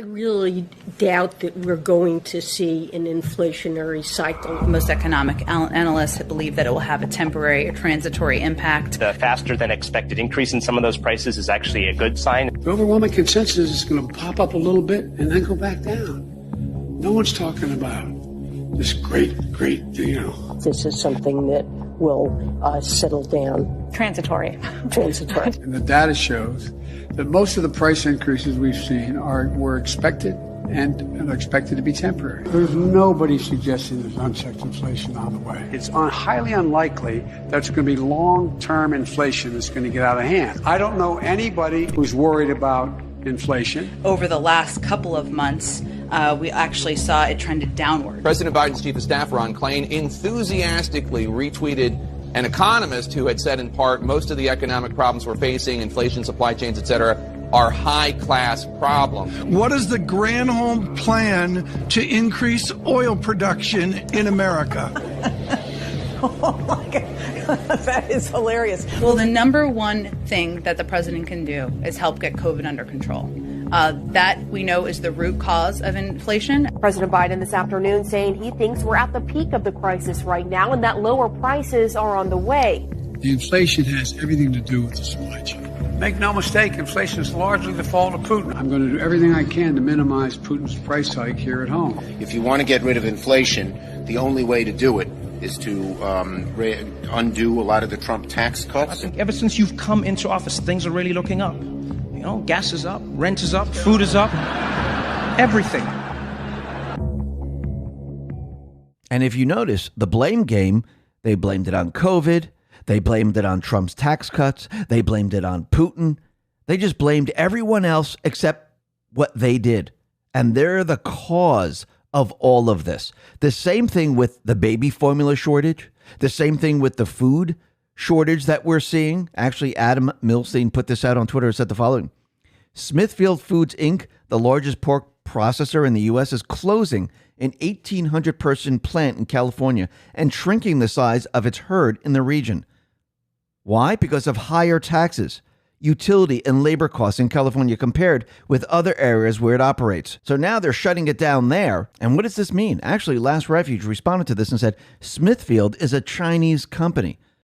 I really doubt that we're going to see an inflationary cycle. Most economic analysts believe that it will have a temporary or transitory impact. The faster than expected increase in some of those prices is actually a good sign. The overwhelming consensus is going to pop up a little bit and then go back down. No one's talking about this great, This is something that will settle down. Transitory. And the data shows that most of the price increases we've seen were expected and are expected to be temporary. There's nobody suggesting there's unchecked inflation on the way. It's highly unlikely that's going to be long-term inflation that's going to get out of hand. I don't know anybody who's worried about inflation. Over the last couple of months, we actually saw it trended downward. President Biden's chief of staff, Ron Klain, enthusiastically retweeted an economist who had said in part most of the economic problems we're facing, inflation, supply chains, et cetera, are high-class problems. What is the Granholm plan to increase oil production in America? Oh my God, that is hilarious. Well, the number one thing that the president can do is help get COVID under control. That we know is the root cause of inflation. President Biden this afternoon saying he thinks we're at the peak of the crisis right now and that lower prices are on the way. The inflation has everything to do with the supply chain. Make no mistake, inflation is largely the fault of Putin. I'm going to do everything I can to minimize Putin's price hike here at home. If you want to get rid of inflation, the only way to do it is to undo a lot of the Trump tax cuts. I think ever since you've come into office, things are really looking up. You know, gas is up, rent is up, food is up, everything. And if you notice, the blame game, they blamed it on COVID. They blamed it on Trump's tax cuts. They blamed it on Putin. They just blamed everyone else except what they did. And they're the cause of all of this. The same thing with the baby formula shortage. The same thing with the food shortage that we're seeing. Actually, Adam Milstein put this out on Twitter and said the following. Smithfield Foods, Inc., the largest pork processor in the U.S., is closing an 1,800-person plant in California and shrinking the size of its herd in the region. Why? Because of higher taxes, utility, and labor costs in California compared with other areas where it operates. So now they're shutting it down there. And what does this mean? Actually, Last Refuge responded to this and said, Smithfield is a Chinese company.